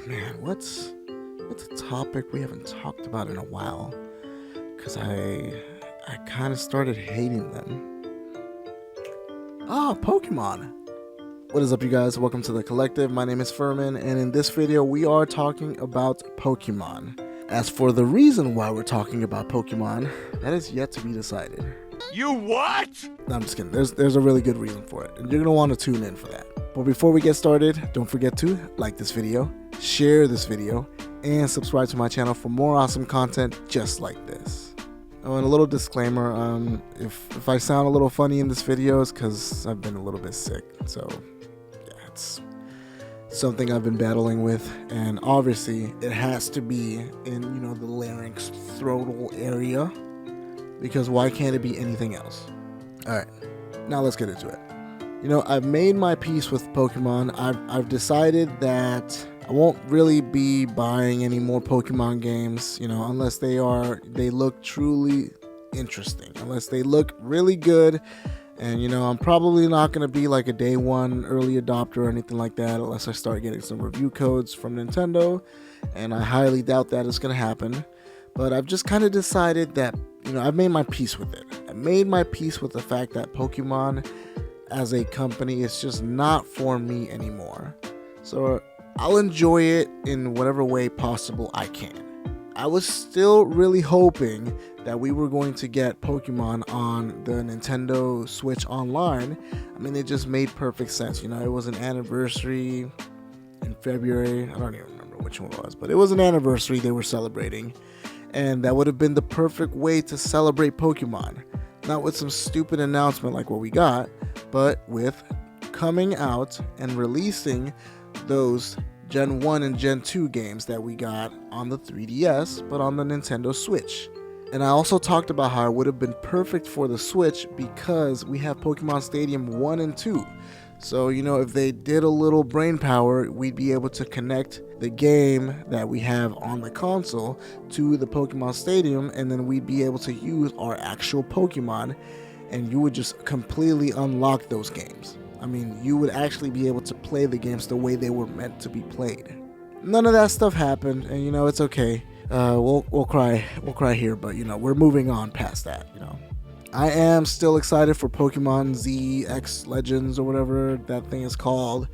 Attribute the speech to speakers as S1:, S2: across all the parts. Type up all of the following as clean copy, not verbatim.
S1: Man, what's a topic we haven't talked about in a while? Cause I kind of started hating them. Pokemon. What is up, you guys? Welcome to the collective. My name is Furman, and in this video we are talking about Pokemon. As for the reason why we're talking about Pokemon, that is yet to be decided.
S2: You what?
S1: No, I'm just kidding. There's a really good reason for it, and you're gonna want to tune in for that. But before we get started, don't forget to like this video, share this video, and subscribe to my channel for more awesome content just like this. Oh, and a little disclaimer, if I sound a little funny in this video, it's because I've been a little bit sick. So yeah, it's something I've been battling with, and obviously it has to be in, the larynx, throatal area, because why can't it be anything else? Alright, now let's get into it. I've made my peace with Pokemon. I've decided that I won't really be buying any more Pokemon games, unless they look truly interesting, unless they look really good. And, I'm probably not going to be like a day one early adopter or anything like that unless I start getting some review codes from Nintendo. And I highly doubt that is going to happen. But I've just kind of decided that, I've made my peace with it. I made my peace with the fact that Pokemon as a company is just not for me anymore. So I'll enjoy it in whatever way possible I can. I was still really hoping that we were going to get Pokemon on the Nintendo Switch Online. I mean, it just made perfect sense. It was an anniversary in February. I don't even remember which one it was, but it was an anniversary they were celebrating. And that would have been the perfect way to celebrate Pokemon. Not with some stupid announcement like what we got, but with coming out and releasing those Gen 1 and Gen 2 games that we got on the 3DS, but on the Nintendo Switch. And I also talked about how it would have been perfect for the Switch because we have Pokemon Stadium 1 and 2. So, if they did a little brain power, we'd be able to connect the game that we have on the console to the Pokemon Stadium, and then we'd be able to use our actual Pokemon, and you would just completely unlock those games. I mean, you would actually be able to play the games the way they were meant to be played. None of that stuff happened, and it's okay. We'll cry here, but we're moving on past that. I am still excited for Pokemon ZX Legends or whatever that thing is called.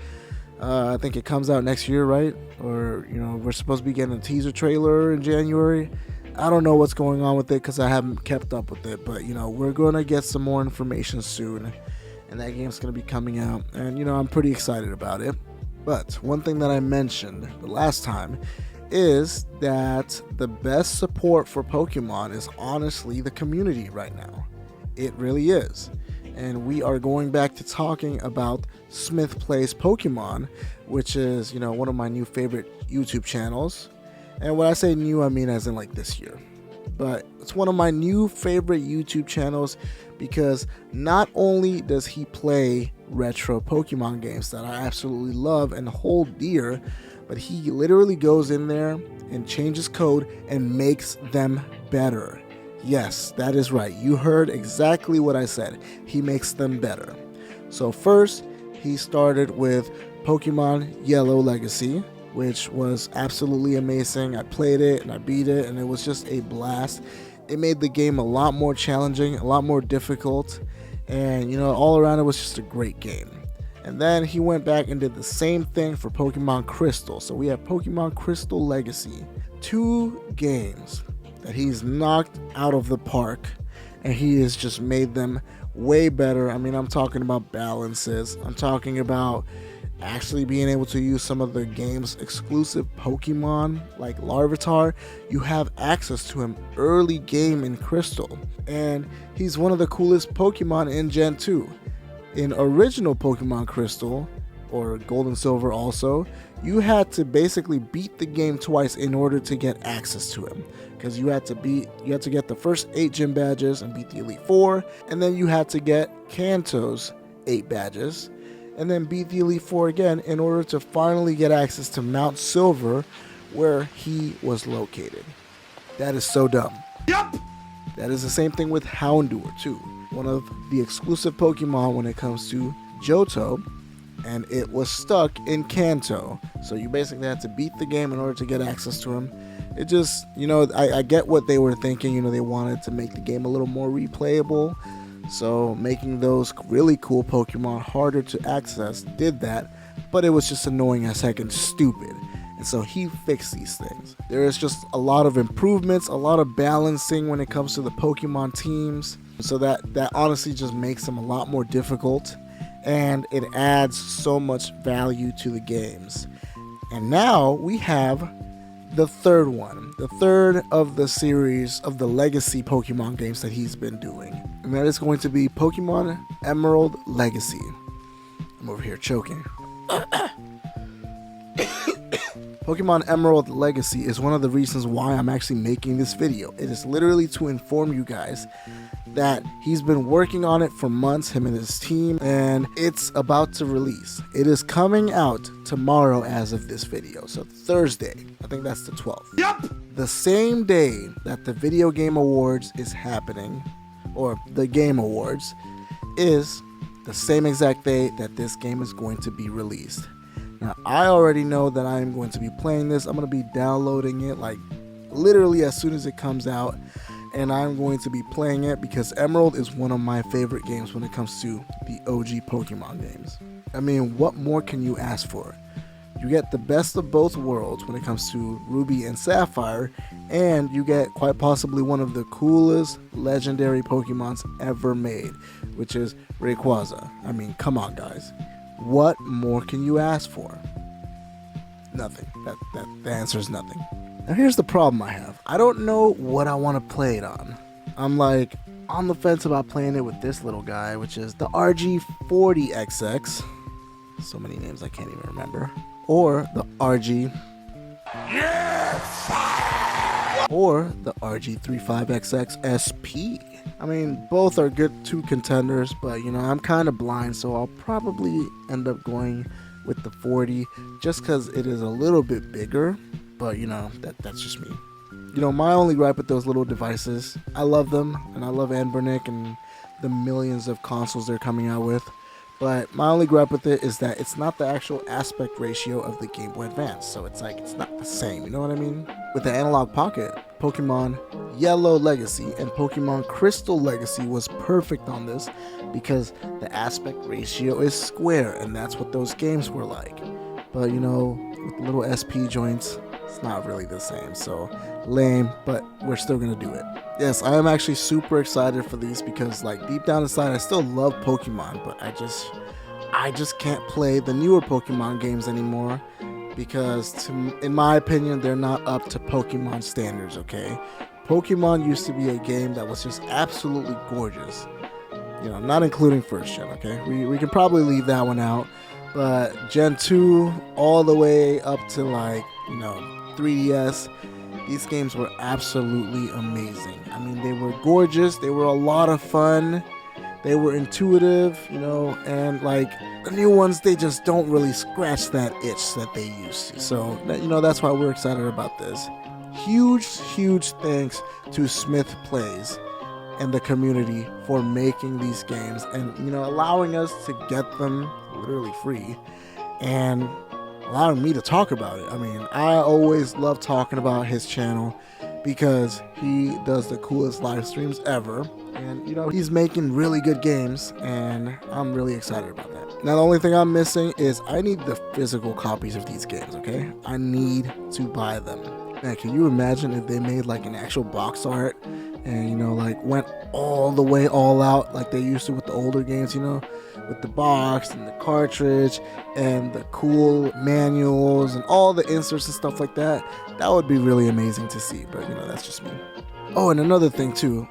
S1: I think it comes out next year, right? Or we're supposed to be getting a teaser trailer in January. I don't know what's going on with it because I haven't kept up with it, but we're gonna get some more information soon, and that game's gonna be coming out, and I'm pretty excited about it. But one thing that I mentioned the last time is that the best support for Pokemon is honestly the community right now. It really is. And we are going back to talking about smithplays Pokemon, which is, one of my new favorite YouTube channels. And when I say new, I mean as in like this year. But it's one of my new favorite YouTube channels because not only does he play retro Pokemon games that I absolutely love and hold dear, but he literally goes in there and changes code and makes them better. Yes, that is right. You heard exactly what I said. He makes them better. So first, he started with Pokemon Yellow Legacy, which was absolutely amazing. I played it and I beat it, and it was just a blast. It made the game a lot more challenging, a lot more difficult, and all around it was just a great game. And then he went back and did the same thing for Pokemon Crystal. So we have Pokemon Crystal Legacy. 2 games that he's knocked out of the park, and he has just made them way better. I mean, I'm talking about balances. I'm talking about actually being able to use some of the game's exclusive Pokemon like Larvitar. You have access to him early game in Crystal, and he's one of the coolest Pokemon in Gen 2. In original Pokemon Crystal, or Gold and Silver also, you had to basically beat the game twice in order to get access to him, because you had to get the first 8 gym badges and beat the Elite 4, and then you had to get Kanto's 8 badges and then beat the Elite 4 again in order to finally get access to Mount Silver, where he was located. That is so dumb.
S2: Yup!
S1: That is the same thing with Houndour too, one of the exclusive Pokemon when it comes to Johto and it was stuck in Kanto. So you basically had to beat the game in order to get access to him. It just, I get what they were thinking. They wanted to make the game a little more replayable. So making those really cool Pokemon harder to access did that, but it was just annoying as heck and stupid. And so he fixed these things. There is just a lot of improvements, a lot of balancing when it comes to the Pokemon teams. So that honestly just makes them a lot more difficult, and it adds so much value to the games. And now we have the third one, the third of the series of the Legacy Pokemon games that he's been doing. And that is going to be Pokemon Emerald Legacy. I'm over here choking. Pokemon Emerald Legacy is one of the reasons why I'm actually making this video. It is literally to inform you guys that he's been working on it for months, him and his team, and it's about to release. It is coming out tomorrow as of this video, so Thursday. I think that's the 12th. Yep! The same day that the Video Game Awards is happening, or the Game Awards, is the same exact day that this game is going to be released. Now, I already know that I am going to be playing this. I'm going to be downloading it like literally as soon as it comes out, and I'm going to be playing it because Emerald is one of my favorite games when it comes to the OG Pokemon games. I mean, what more can you ask for? You get the best of both worlds when it comes to Ruby and Sapphire, and you get quite possibly one of the coolest legendary Pokemons ever made, which is Rayquaza. I mean, come on, guys. What more can you ask for? Nothing. The answer is nothing. Now here's the problem I have. I don't know what I want to play it on. I'm like on the fence about playing it with this little guy, which is the RG40XX. So many names I can't even remember. Or the RG. Or the RG35XX SP. I mean, both are good two contenders, but I'm kind of blind, so I'll probably end up going with the 40 just because it is a little bit bigger, but that's just me. My only gripe with those little devices, I love them, and I love Anbernic and the millions of consoles they're coming out with, but my only gripe with it is that it's not the actual aspect ratio of the Game Boy Advance, so it's not the same, you know what I mean? With the Analog Pocket, Pokemon Yellow Legacy and Pokemon Crystal Legacy was perfect on this because the aspect ratio is square, and that's what those games were like. But with the little SP joints, it's not really the same, so lame, but we're still gonna do it. Yes, I am actually super excited for these because deep down inside I still love Pokemon, but I just can't play the newer Pokemon games anymore because in my opinion they're not up to Pokemon standards, okay? Pokemon used to be a game that was just absolutely gorgeous. Not including first gen, okay? We can probably leave that one out, but Gen 2 all the way up to 3DS, these games were absolutely amazing. I mean, they were gorgeous, they were a lot of fun, they were intuitive, and the new ones, they just don't really scratch that itch that they used to. So, that's why we're excited about this. Huge thanks to smithplays and the community for making these games and, allowing us to get them literally free and allowing me to talk about it. I mean, I always love talking about his channel because he does the coolest live streams ever, and he's making really good games, and I'm really excited about that. Now the only thing I'm missing is I need the physical copies of these games, okay? I need to buy them. Man, can you imagine if they made an actual box art and went all the way all out like they used to with the older games, with the box and the cartridge and the cool manuals and all the inserts and stuff like that. That would be really amazing to see, but that's just me. Oh, and another thing too,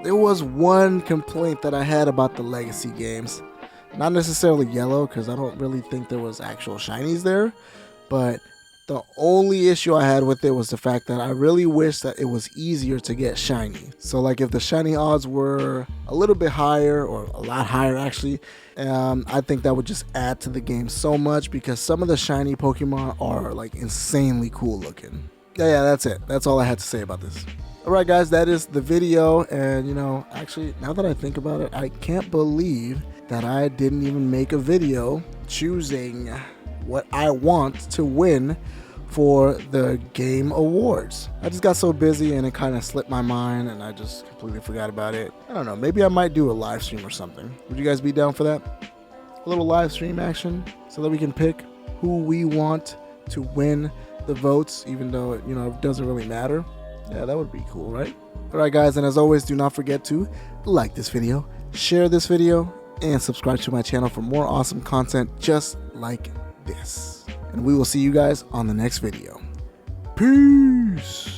S1: there was one complaint that I had about the Legacy games. Not necessarily yellow, because I don't really think there was actual shinies there, but the only issue I had with it was the fact that I really wish that it was easier to get shiny. So if the shiny odds were a little bit higher, or a lot higher actually, I think that would just add to the game so much, because some of the shiny Pokemon are insanely cool looking. Yeah, that's it. That's all I had to say about this. Alright guys, that is the video, and you know, actually now that I think about it, I can't believe that I didn't even make a video choosing what I want to win for the game awards. I just got so busy and it kind of slipped my mind and I just completely forgot about it. I don't know, maybe I might do a live stream or something. Would you guys be down for that? A little live stream action so that we can pick who we want to win the votes, even though it, you know, it doesn't really matter. Yeah, that would be cool, right? Alright guys, and as always, do not forget to like this video, share this video, and subscribe to my channel for more awesome content just like this. And we will see you guys on the next video. Peace!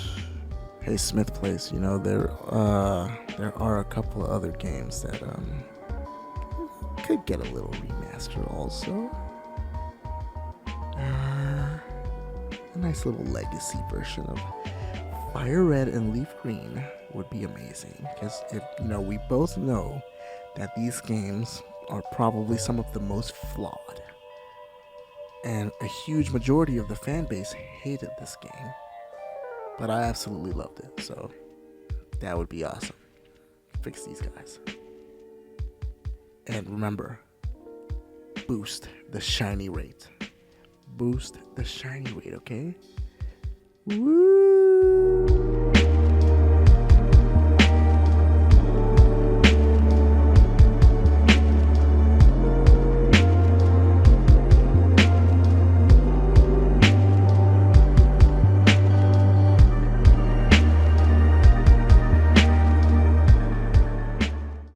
S1: Hey smithplays, you know, there are a couple of other games that could get a little remaster also. A nice little legacy version of Fire Red and Leaf Green would be amazing, because if you know, we both know that these games are probably some of the most flawed, and a huge majority of the fan base hated this game, but I absolutely loved it. So that would be awesome. Fix these guys, and remember, boost the shiny rate. Boost the shiny rate, okay? Woo!